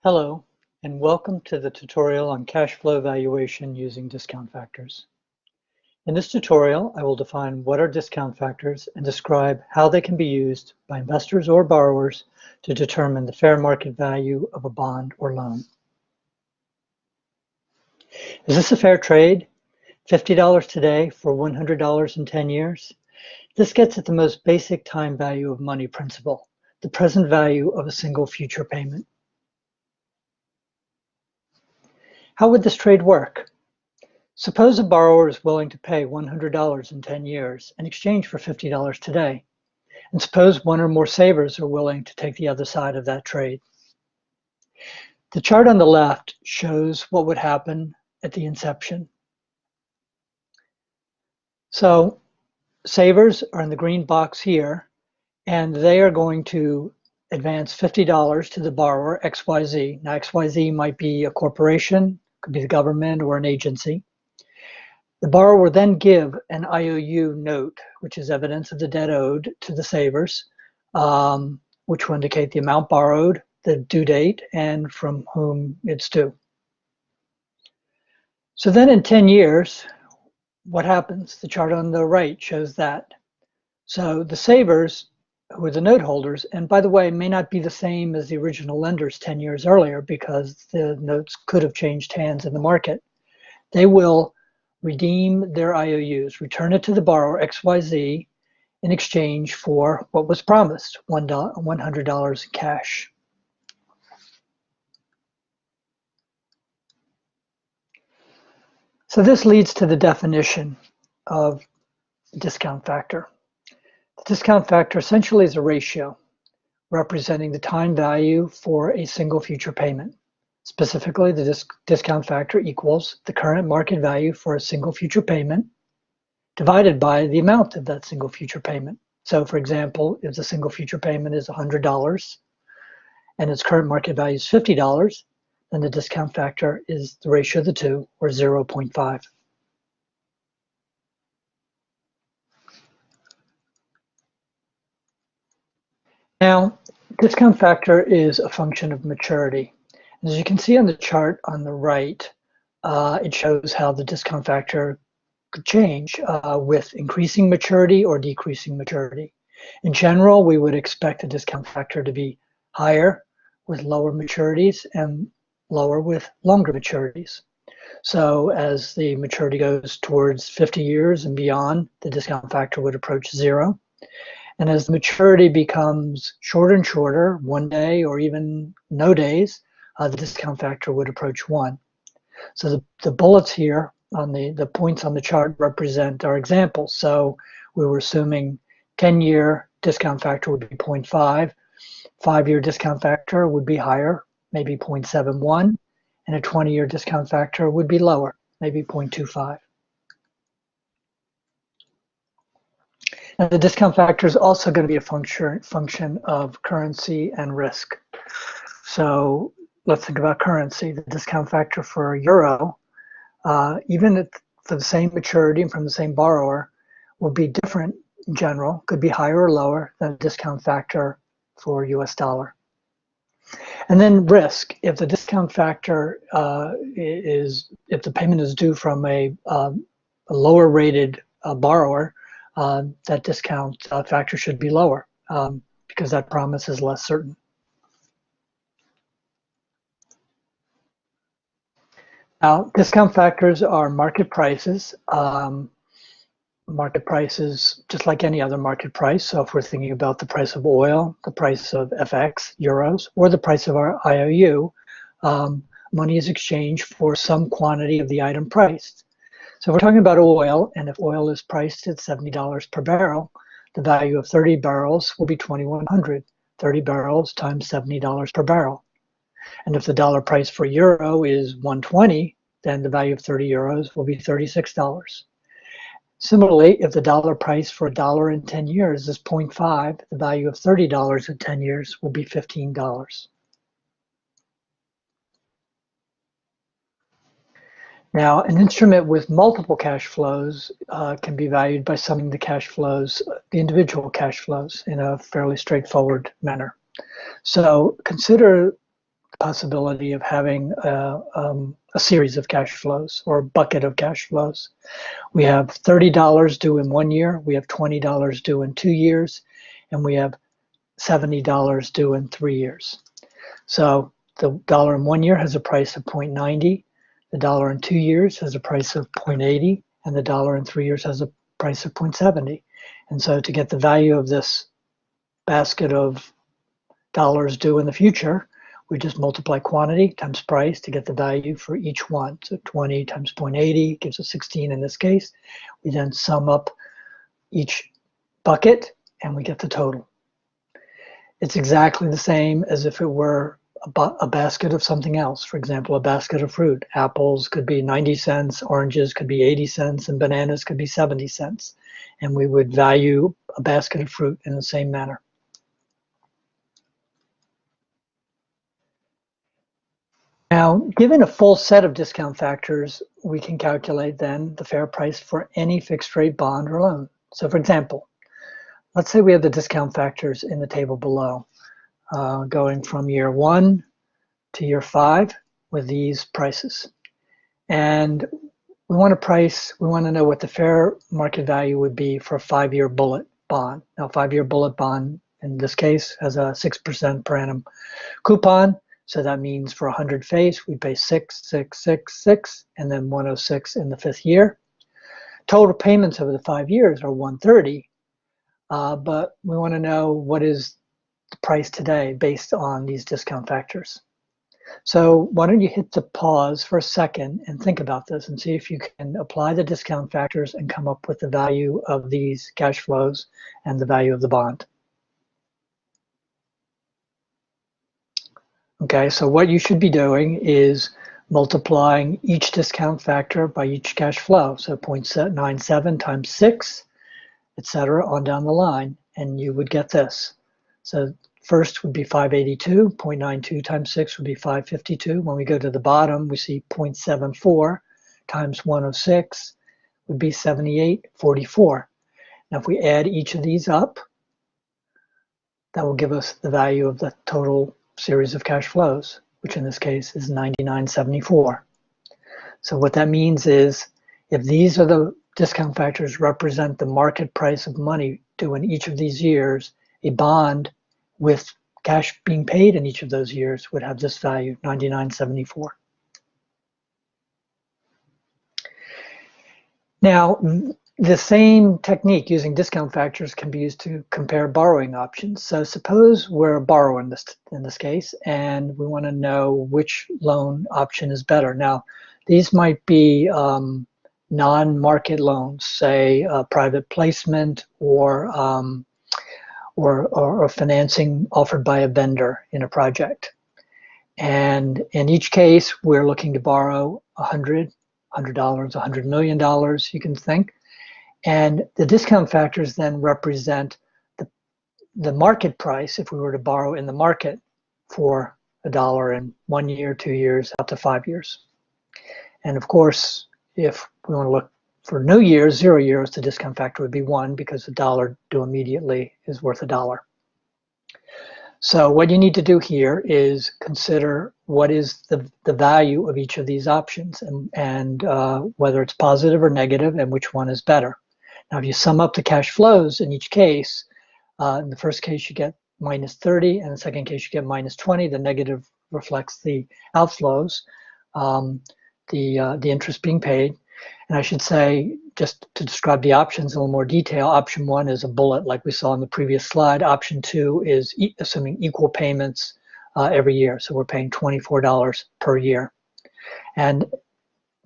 Hello, and welcome to the tutorial on cash flow valuation using discount factors. In this tutorial, I will define what are discount factors and describe how they can be used by investors or borrowers to determine the fair market value of a bond or loan. Is this a fair trade? $50 today for $100 in 10 years? This gets at the most basic time value of money principle, the present value of a single future payment. How would this trade work? Suppose a borrower is willing to pay $100 in 10 years in exchange for $50 today, and suppose one or more savers are willing to take the other side of that trade. The chart on the left shows what would happen at the inception. So savers are in the green box here, and they are going to advance $50 to the borrower, XYZ. Now, XYZ might be a corporation, could be the government or an agency. The borrower will then give an IOU note, which is evidence of the debt owed to the savers, which will indicate the amount borrowed, the due date, and from whom it's due. So then in 10 years, what happens? The chart on the right shows that. So the savers, who are the note holders, and by the way, may not be the same as the original lenders 10 years earlier because the notes could have changed hands in the market. They will redeem their IOUs, return it to the borrower, XYZ, in exchange for what was promised, $100 in cash. So this leads to the definition of discount factor. The discount factor essentially is a ratio representing the time value for a single future payment. Specifically, the discount factor equals the current market value for a single future payment divided by the amount of that single future payment. So for example, if the single future payment is $100 and its current market value is $50, then the discount factor is the ratio of the two, or 0.5. Now, discount factor is a function of maturity. As you can see on the chart on the right, it shows how the discount factor could change with increasing maturity or decreasing maturity. In general, we would expect the discount factor to be higher with lower maturities and lower with longer maturities. So as the maturity goes towards 50 years and beyond, the discount factor would approach 0. And as the maturity becomes shorter and shorter, 1 day or even no days, the discount factor would approach 1. So the bullets here on the points on the chart represent our examples. So we were assuming 10-year discount factor would be 0.5, 5-year discount factor would be higher, maybe 0.71, and a 20-year discount factor would be lower, maybe 0.25. And the discount factor is also going to be a function of currency and risk. So let's think about currency. The discount factor for euro, even for the same maturity and from the same borrower, will be different in general, could be higher or lower than the discount factor for US dollar. And then risk, if the discount factor if the payment is due from a lower rated borrower, that discount factor should be lower because that promise is less certain. Now, discount factors are market prices. Market prices, just like any other market price. So if we're thinking about the price of oil, the price of FX, euros, or the price of our IOU, money is exchanged for some quantity of the item priced. So if we're talking about oil, and if oil is priced at $70 per barrel, the value of 30 barrels will be $2,100. 30 barrels times $70 per barrel. And if the dollar price for euro is 120, then the value of 30 euros will be $36. Similarly, if the dollar price for $1 in 10 years is 0.5, the value of $30 in 10 years will be $15. Now, an instrument with multiple cash flows can be valued by summing the cash flows, the individual cash flows, in a fairly straightforward manner. So consider the possibility of having a series of cash flows or a bucket of cash flows. We have $30 due in 1 year, we have $20 due in 2 years, and we have $70 due in 3 years. So the dollar in 1 year has a price of 0.90, the dollar in 2 years has a price of 0.80, and the dollar in 3 years has a price of 0.70. And so to get the value of this basket of dollars due in the future, we just multiply quantity times price to get the value for each one. So 20 times 0.80 gives us 16 in this case. We then sum up each bucket and we get the total. It's exactly the same as if it were a basket of something else. For example, a basket of fruit. Apples could be 90 cents, oranges could be 80 cents, and bananas could be 70 cents. And we would value a basket of fruit in the same manner. Now, given a full set of discount factors, we can calculate then the fair price for any fixed rate bond or loan. So for example, let's say we have the discount factors in the table below, going from year 1 to year 5 with these prices. And we want to know what the fair market value would be for a 5-year bullet bond. Now, 5-year bullet bond in this case has a 6% per annum coupon. So that means for 100 face, we pay 6, 6, 6, 6, and then 106 in the 5th year. Total payments over the 5 years are 130, but we want to know what is the price today based on these discount factors. So why don't you hit the pause for a second and think about this and see if you can apply the discount factors and come up with the value of these cash flows and the value of the bond. Okay, so what you should be doing is multiplying each discount factor by each cash flow. So 0.97 times 6, etc., on down the line, and you would get this. So first would be 582, 0.92 times 6 would be 552. When we go to the bottom, we see 0.74 times 106 would be 78.44. Now if we add each of these up, that will give us the value of the total series of cash flows, which in this case is 99.74. So what that means is if these are the discount factors represent the market price of money due in each of these years, a bond with cash being paid in each of those years would have this value, 99.74. Now, the same technique using discount factors can be used to compare borrowing options. So suppose we're a borrower in this case, and we want to know which loan option is better. Now, these might be non-market loans, say private placement or financing offered by a vendor in a project. And in each case, we're looking to borrow $100, $100 million, you can think. And the discount factors then represent the market price if we were to borrow in the market for $1 in 1 year, 2 years, up to 5 years. And of course, if we want to look for new years, 0 years, the discount factor would be 1 because $1 due immediately is worth $1. So what you need to do here is consider what is the value of each of these options and whether it's positive or negative and which one is better. Now, if you sum up the cash flows in each case, in the first case you get minus 30, and in the second case you get minus 20. The negative reflects the outflows, the interest being paid. And I should say, just to describe the options in a little more detail, option 1 is a bullet like we saw in the previous slide. Option 2 is assuming equal payments every year. So we're paying $24 per year. And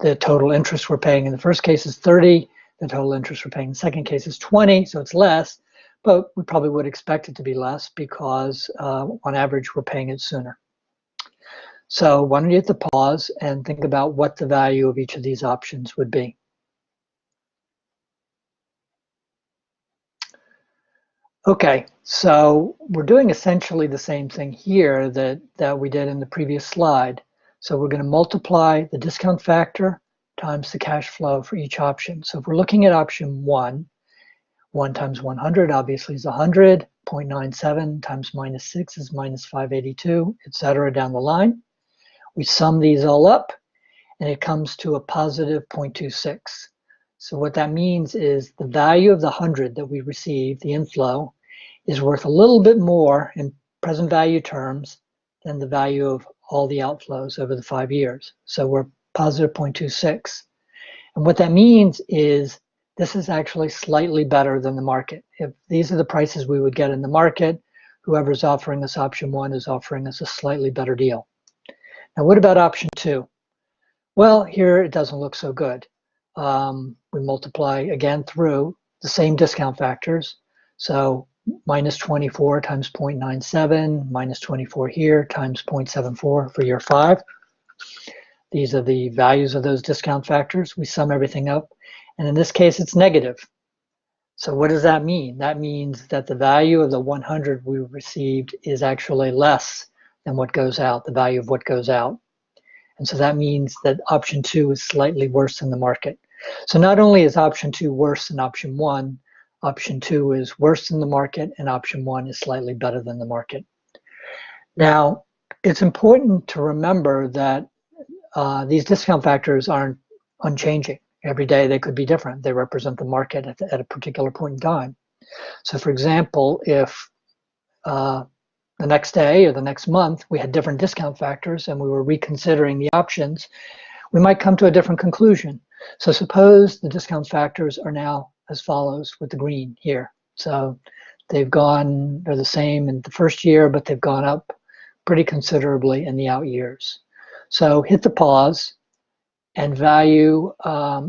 the total interest we're paying in the first case is 30. The total interest we're paying in the second case is 20, so it's less, but we probably would expect it to be less because on average we're paying it sooner. So why don't you hit the pause and think about what the value of each of these options would be. Okay, so we're doing essentially the same thing here that we did in the previous slide. So we're going to multiply the discount factor times the cash flow for each option. So if we're looking at option 1, 1 times 100 obviously is 100, 0.97 times minus 6 is minus 582, etc. down the line. We sum these all up, and it comes to a positive 0.26. So what that means is the value of the 100 that we received, the inflow, is worth a little bit more in present value terms than the value of all the outflows over the 5 years. So we're positive 0.26. And what that means is this is actually slightly better than the market. If these are the prices we would get in the market, whoever's offering us option 1 is offering us a slightly better deal. Now, what about option 2? Well, here it doesn't look so good. We multiply again through the same discount factors. So minus 24 times 0.97, minus 24 here times 0.74 for year 5. These are the values of those discount factors. We sum everything up. And in this case, it's negative. So what does that mean? That means that the value of the 100 we received is actually less than what goes out, the value of what goes out. And so that means that option 2 is slightly worse than the market. So not only is option 2 worse than option 1, option 2 is worse than the market, and option 1 is slightly better than the market. Now, it's important to remember that these discount factors aren't unchanging. Every day they could be different. They represent the market at a particular point in time. So for example, if the next day or the next month we had different discount factors and we were reconsidering the options, we might come to a different conclusion. So suppose the discount factors are now as follows with the green here. So they're the same in the first year, but they've gone up pretty considerably in the out years. So hit the pause and value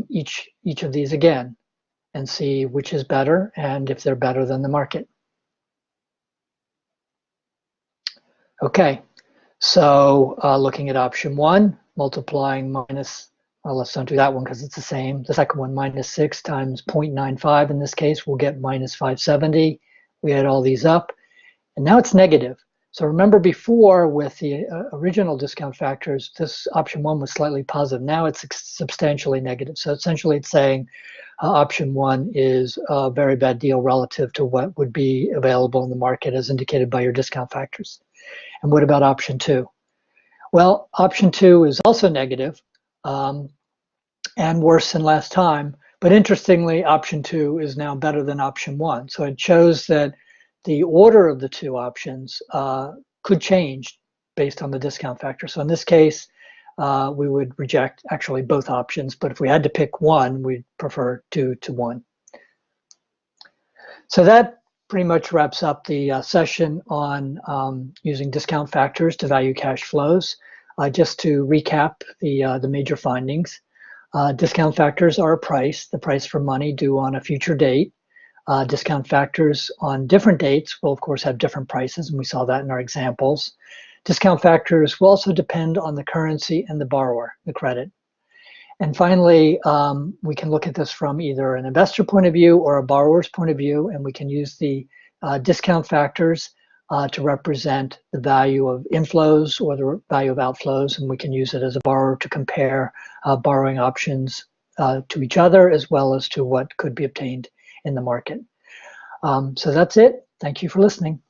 each of these again and see which is better and if they're better than the market. Okay, so looking at option 1, multiplying minus, well, let's don't do that one because it's the same. The second one, minus 6 times 0.95 in this case, we'll get minus 570. We add all these up, and now it's negative. So remember before with the original discount factors, this option 1 was slightly positive. Now it's substantially negative. So essentially it's saying option 1 is a very bad deal relative to what would be available in the market as indicated by your discount factors. And what about option 2? Well, option 2 is also negative and worse than last time. But interestingly, option 2 is now better than option 1. So it shows that the order of the two options could change based on the discount factor. So in this case, we would reject actually both options. But if we had to pick one, we'd prefer 2 to 1. So that pretty much wraps up the session on using discount factors to value cash flows. Just to recap the major findings, discount factors are a price, the price for money due on a future date. Discount factors on different dates will of course have different prices, and we saw that in our examples. Discount factors will also depend on the currency and the borrower, the credit. And finally, we can look at this from either an investor point of view or a borrower's point of view, and we can use the discount factors to represent the value of inflows or the value of outflows, and we can use it as a borrower to compare borrowing options to each other as well as to what could be obtained in the market. So that's it. Thank you for listening.